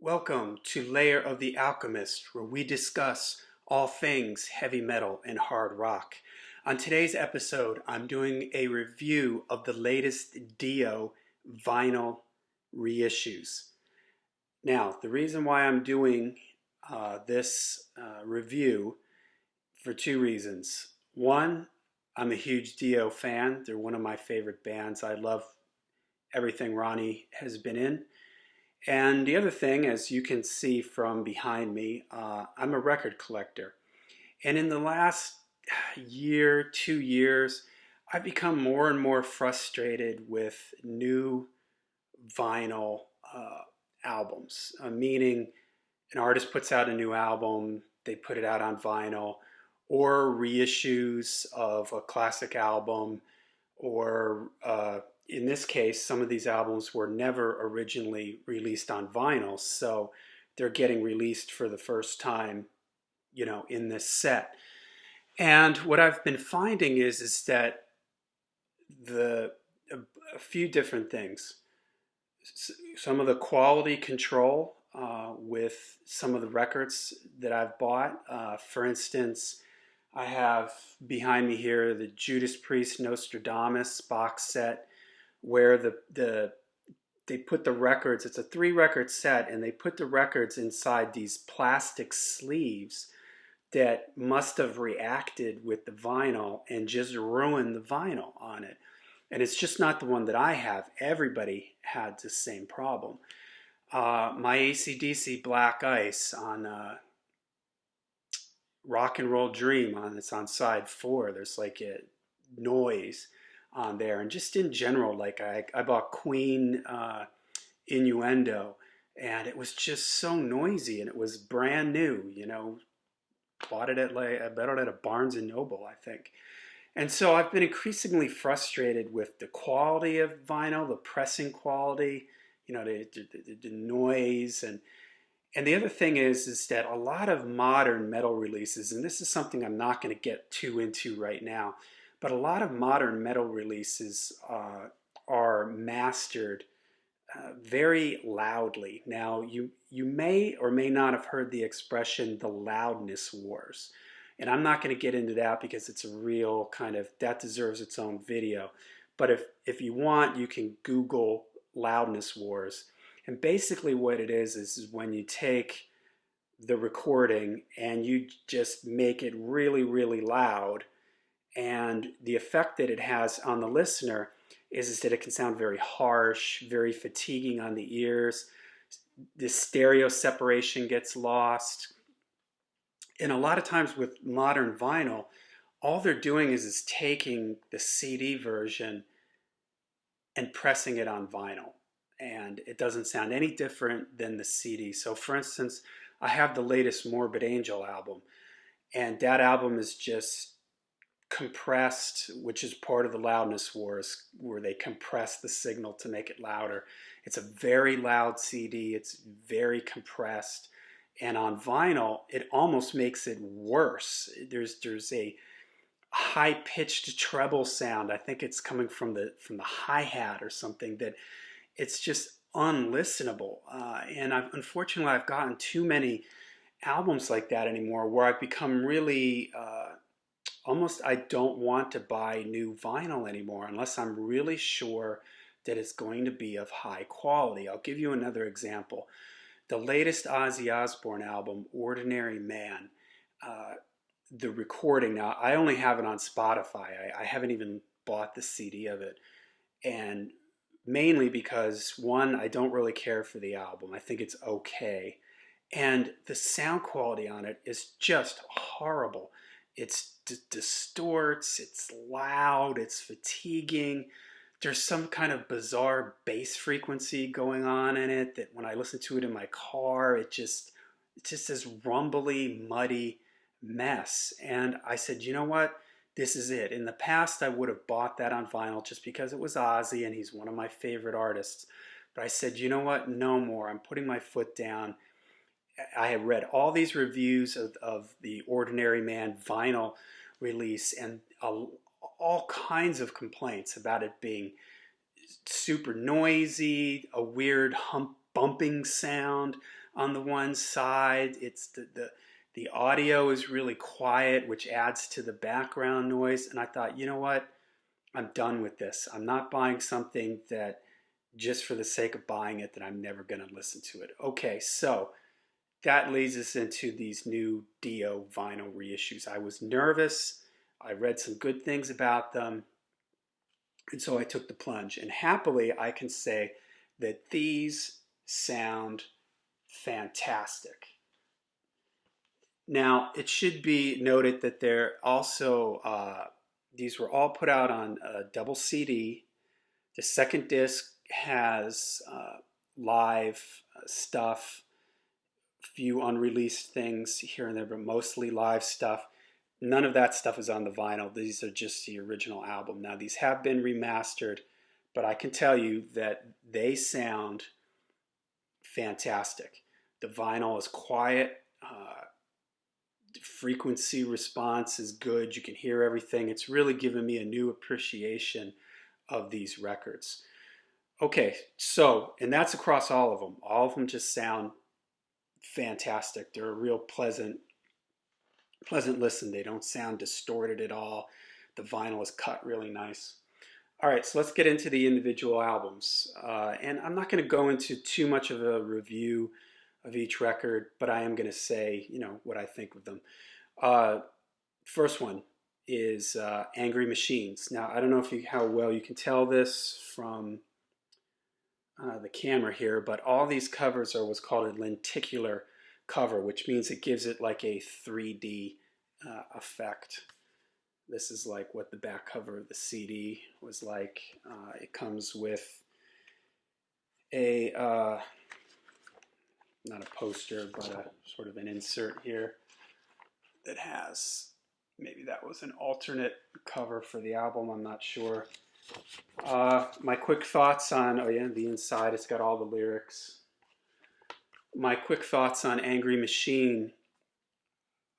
Welcome to Lair of the Alchemist, where we discuss all things heavy metal and hard rock. On today's episode, I'm doing a review of the latest Dio vinyl reissues. Now, the reason why I'm doing this review for two reasons. One, I'm a huge Dio fan. They're one of my favorite bands. I love everything Ronnie has been in. And the other thing, as you can see from behind me, I'm a record collector. And in the last year, 2 years, I've become more and more frustrated with new vinyl albums. Meaning, an artist puts out a new album, they put it out on vinyl, or reissues of a classic album, or in this case, some of these albums were never originally released on vinyl, so they're getting released for the first time, in this set. And what I've been finding is that the a few different things. Some of the quality control with some of the records that I've bought. For instance, I have behind me here the Judas Priest Nostradamus box set, where they put the records. It's a 3-record set, and they put the records inside these plastic sleeves that must have reacted with the vinyl and just ruined the vinyl on it. And it's just not the one that I have. Everybody had the same problem. My AC/DC Black Ice on Rock and Roll Dream, it's on side 4. There's like a noise on there, and just in general, like I bought Queen Innuendo, and it was just so noisy, and it was brand new. Bought it I bought it at a Barnes and Noble, I think. And so I've been increasingly frustrated with the quality of vinyl, the pressing quality, the noise, and the other thing is that a lot of modern metal releases, and this is something I'm not going to get too into right now, but a lot of modern metal releases are mastered very loudly. Now, you may or may not have heard the expression the Loudness Wars. And I'm not going to get into that because it's a real that deserves its own video. But if you want, you can Google Loudness Wars. And basically what it is when you take the recording and you just make it really, really loud, and the effect that it has on the listener is that it can sound very harsh, very fatiguing on the ears. The stereo separation gets lost. And a lot of times with modern vinyl, all they're doing is taking the CD version and pressing it on vinyl. And it doesn't sound any different than the CD. So for instance, I have the latest Morbid Angel album, and that album is just compressed, which is part of the Loudness Wars, where they compress the signal to make it louder. It's a very loud CD. It's very compressed. And on vinyl, it almost makes it worse. There's a high-pitched treble sound. I think it's coming from the hi-hat or something, that it's just unlistenable. And unfortunately, I've gotten too many albums like that anymore, where I've become really almost, I don't want to buy new vinyl anymore unless I'm really sure that it's going to be of high quality. I'll give you another example. The latest Ozzy Osbourne album, Ordinary Man, the recording, now I only have it on Spotify. I haven't even bought the CD of it. And mainly because, one, I don't really care for the album. I think it's okay. And the sound quality on it is just horrible. It distorts, it's loud, it's fatiguing. There's some kind of bizarre bass frequency going on in it that when I listen to it in my car, it's just this rumbly, muddy mess. And I said, you know what? This is it. In the past, I would have bought that on vinyl just because it was Ozzy and he's one of my favorite artists. But I said, you know what? No more. I'm putting my foot down. I had read all these reviews of the Ordinary Man vinyl release, and all kinds of complaints about it being super noisy, a weird bumping sound on the one side. It's the audio is really quiet, which adds to the background noise. And I thought, you know what? I'm done with this. I'm not buying something that just for the sake of buying it that I'm never going to listen to it. Okay, so that leads us into these new Dio vinyl reissues. I was nervous. I read some good things about them. And so I took the plunge. And happily, I can say that these sound fantastic. Now, it should be noted that they're also, these were all put out on a double CD. The second disc has live stuff, few unreleased things here and there, but mostly live stuff. None of that stuff is on the vinyl. These are just the original album. Now, these have been remastered, but I can tell you that they sound fantastic. The vinyl is quiet. Frequency response is good. You can hear everything. It's really given me a new appreciation of these records. Okay, so, and that's across all of them. All of them just sound fantastic. They're a real pleasant listen. They don't sound distorted at all. The vinyl is cut really nice. All right, so let's get into the individual albums. And I'm not going to go into too much of a review of each record, but I am going to say, you know, what I think of them. First one is Angry Machines. Now, I don't know how well you can tell this from the camera here, but all these covers are what's called a lenticular cover, which means it gives it like a 3D effect. This is like what the back cover of the CD was like. It comes with a not a poster, but a sort of an insert here that has, maybe that was an alternate cover for the album, I'm not sure. My quick thoughts on, oh yeah, the inside, it's got all the lyrics. My quick thoughts on Angry Machine.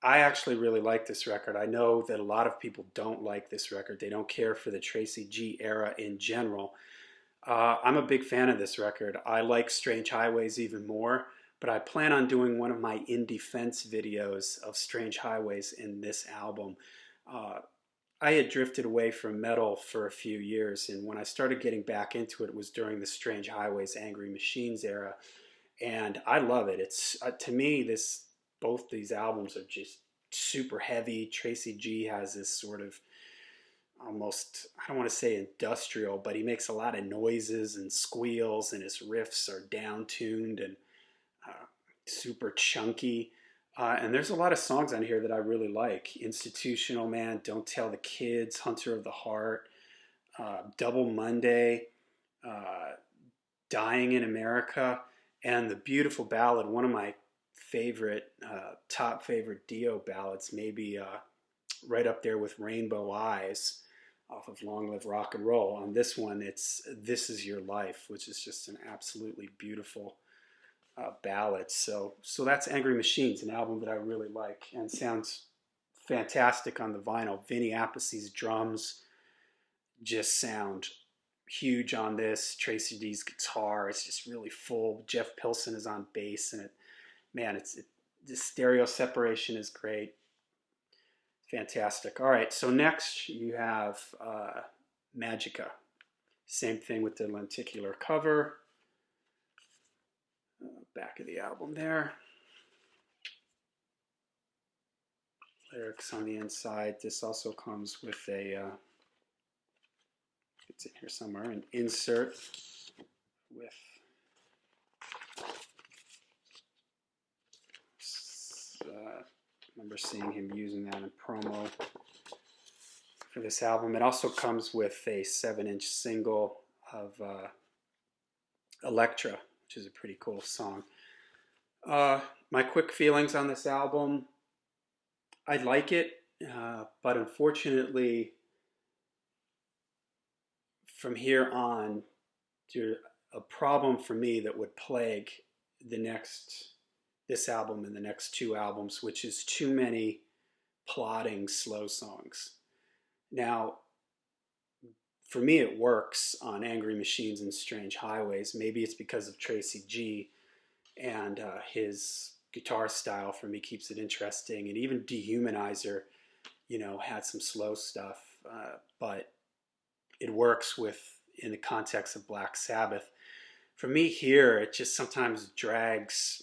I actually really like this record. I know that a lot of people don't like this record. They don't care for the Tracy G era in general. I'm a big fan of this record. I like Strange Highways even more, but I plan on doing one of my in defense videos of Strange Highways in this album. I had drifted away from metal for a few years, and when I started getting back into it, it was during the Strange Highways, Angry Machines era, and I love it. It's to me, both these albums are just super heavy. Tracy G has this sort of almost, I don't want to say industrial, but he makes a lot of noises and squeals, and his riffs are down-tuned and super chunky. And there's a lot of songs on here that I really like. Institutional Man, Don't Tell the Kids, Hunter of the Heart, Double Monday, Dying in America, and the beautiful ballad, one of my favorite, top favorite Dio ballads, maybe right up there with Rainbow Eyes off of Long Live Rock and Roll. On this one, it's This Is Your Life, which is just an absolutely beautiful ballad. So that's Angry Machines, an album that I really like and sounds fantastic on the vinyl. Vinny Appice's drums just sound huge on this. Tracy D's guitar is just really full. Jeff Pilson is on bass, and the stereo separation is great. Fantastic. All right, so next you have Magica. Same thing with the lenticular cover. Back of the album there. Lyrics on the inside. This also comes with a, it's in here somewhere, an insert with I remember seeing him using that in promo for this album. It also comes with a 7-inch single of Electra, which is a pretty cool song. My quick feelings on this album, I like it, but unfortunately, from here on, there's a problem for me that would plague this album and the next two albums, which is too many plodding slow songs. Now, for me, it works on Angry Machines and Strange Highways. Maybe it's because of Tracy G and his guitar style for me keeps it interesting. And even Dehumanizer, had some slow stuff, but it works in the context of Black Sabbath. For me here, it just sometimes drags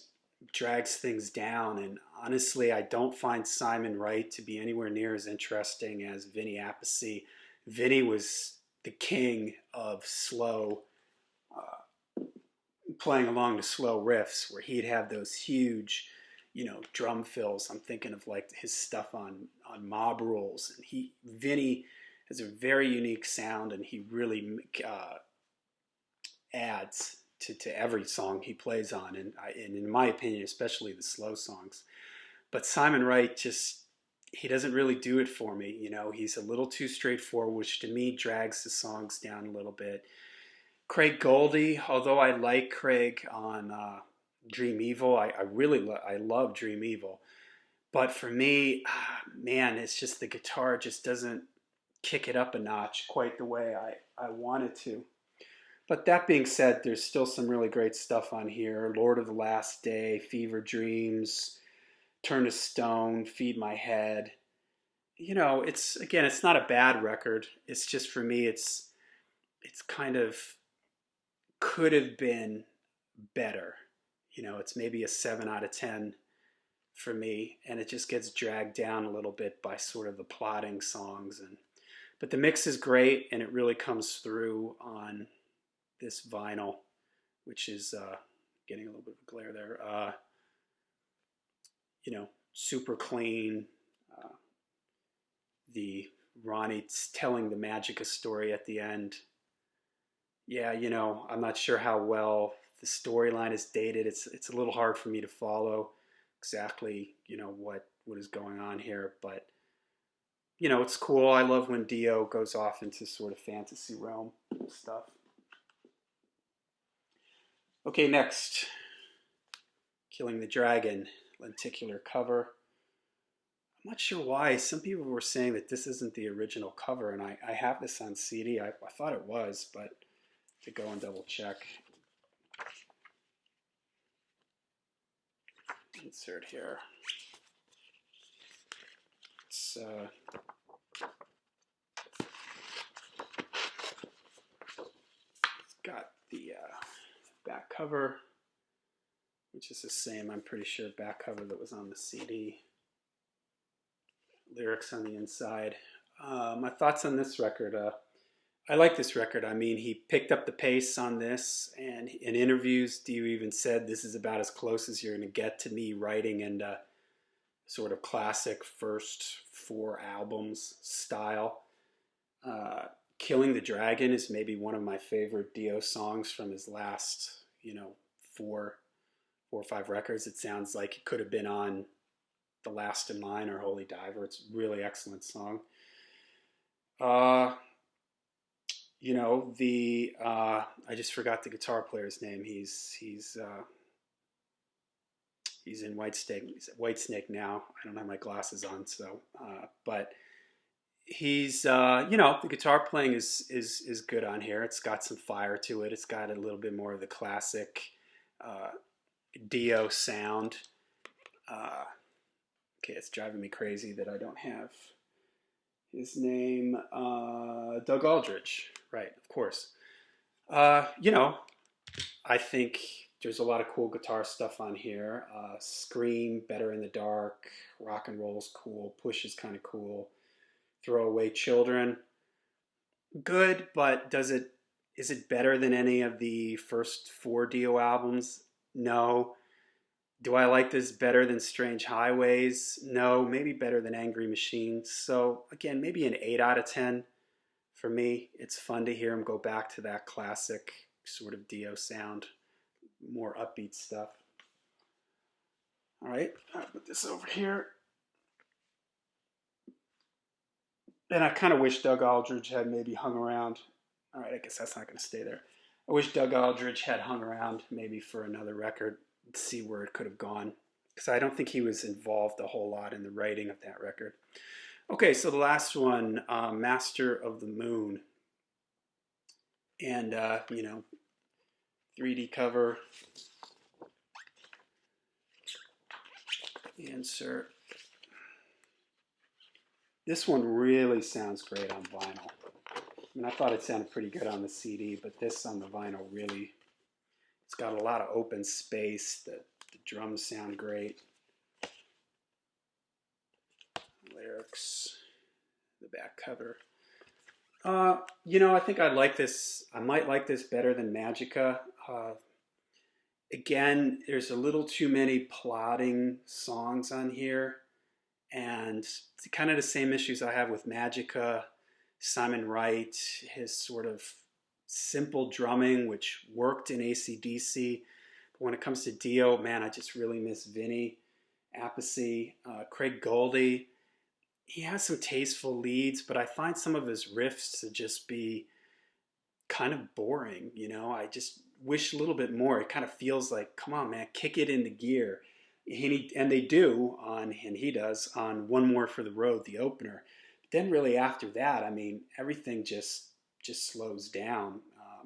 things down. And honestly, I don't find Simon Wright to be anywhere near as interesting as Vinny Appice. Vinny was the king of slow, playing along to slow riffs, where he'd have those huge, drum fills. I'm thinking of like his stuff on Mob Rules, and Vinny has a very unique sound, and he really adds to every song he plays on, and in my opinion, especially the slow songs. But Simon Wright he doesn't really do it for me. He's a little too straightforward, which to me drags the songs down a little bit. Craig Goldie, although I like Craig on Dream Evil, I love Dream Evil. But for me, man, it's just the guitar just doesn't kick it up a notch quite the way I want it to. But that being said, there's still some really great stuff on here. Lord of the Last Day, Fever Dreams, Turn to Stone, Feed My Head. It's not a bad record. It's just for me, it's kind of could have been better. It's maybe a 7 out of 10 for me, and it just gets dragged down a little bit by sort of the plodding songs. But the mix is great, and it really comes through on this vinyl, which is getting a little bit of a glare there. Super clean. The Ronnie's telling the Magica story at the end. Yeah, I'm not sure how well the storyline is dated. It's a little hard for me to follow exactly, what is going on here, but it's cool. I love when Dio goes off into sort of fantasy realm stuff. Okay, next, Killing the Dragon, lenticular cover. I'm not sure why. Some people were saying that this isn't the original cover, and I have this on CD. I thought it was, but to go and double check. Insert here. It's got the back cover, which is the same, I'm pretty sure, back cover that was on the CD. Lyrics on the inside. My thoughts on this record. I like this record. I mean, he picked up the pace on this, and in interviews, Dio even said this is about as close as you're going to get to me writing in sort of classic first 4 albums style. Killing the Dragon is maybe one of my favorite Dio songs from his last, 4 or 5 records. It sounds like it could have been on The Last in Line or Holy Diver. It's a really excellent song. I just forgot the guitar player's name. He's in Whitesnake. He's at Whitesnake now. I don't have my glasses on, so but he's the guitar playing is good on here. It's got some fire to it. It's got a little bit more of the classic Dio sound. Okay, it's driving me crazy that I don't have his name. Doug Aldrich, right? Of course. I think there's a lot of cool guitar stuff on here. Scream, Better in the Dark, Rock and Roll's cool, Push is kind of cool. Throw Away Children, good, but is it better than any of the first 4 Dio albums? No. Do I like this better than Strange Highways? No. Maybe better than Angry Machine. So again, maybe an 8 out of 10 for me. It's fun to hear him go back to that classic sort of Dio sound, more upbeat stuff. All right, I'll put this over here. And I kind of wish Doug Aldrich had maybe hung around. All right, I guess that's not going to stay there. I wish Doug Aldrich had hung around maybe for another record, see where it could have gone. Because I don't think he was involved a whole lot in the writing of that record. Okay, so the last one, Master of the Moon. And, 3D cover. the insert. This one really sounds great on vinyl. I mean, I thought it sounded pretty good on the CD, but this on the vinyl really, it's got a lot of open space. The drums sound great. Lyrics, the back cover. You know, I think I like this. I might like this better than Magica. Again, there's a little too many plodding songs on here, and it's kind of the same issues I have with Magica. Simon Wright, his sort of simple drumming, which worked in AC/DC. But when it comes to Dio, man, I just really miss Vinny Appice. Craig Goldie, he has some tasteful leads, but I find some of his riffs to just be kind of boring. You know, I just wish a little bit more. It kind of feels like, come on, man, kick it into gear. And they do on, and he does on One More for the Road, the opener. But then really after that, I mean, everything just slows down.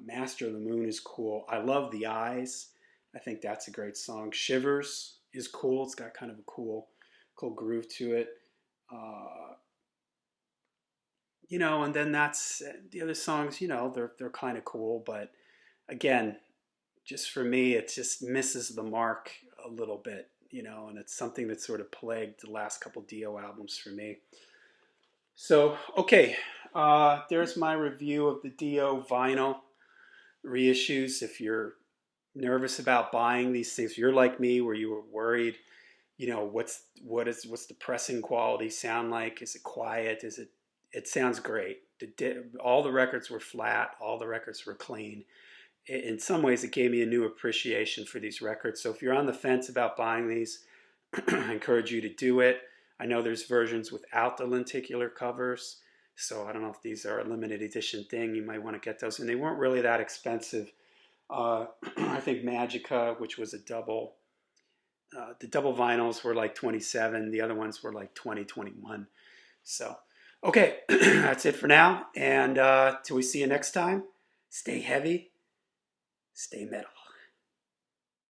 Master of the Moon is cool. I love The Eyes. I think that's a great song. Shivers is cool. It's got kind of a cool groove to it. You know, and then that's the other songs, you know, they're kind of cool, but again, just for me, it just misses the mark a little bit, you know, and it's something that sort of plagued the last couple Dio albums for me. So, okay, there's my review of the Dio vinyl reissues. If you're nervous about buying these things, if you're like me, where you were worried, you know, what's the pressing quality sound like? Is it quiet? It sounds great. All the records were flat. All the records were clean. In some ways, it gave me a new appreciation for these records. So if you're on the fence about buying these, I encourage you to do it. I know there's versions without the lenticular covers. So I don't know if these are a limited edition thing. You might want to get those. And they weren't really that expensive. I think Magica, which was a double, the double vinyls were like 27. The other ones were like 20, 21. So, okay, that's it for now. And till we see you next time, stay heavy, stay metal.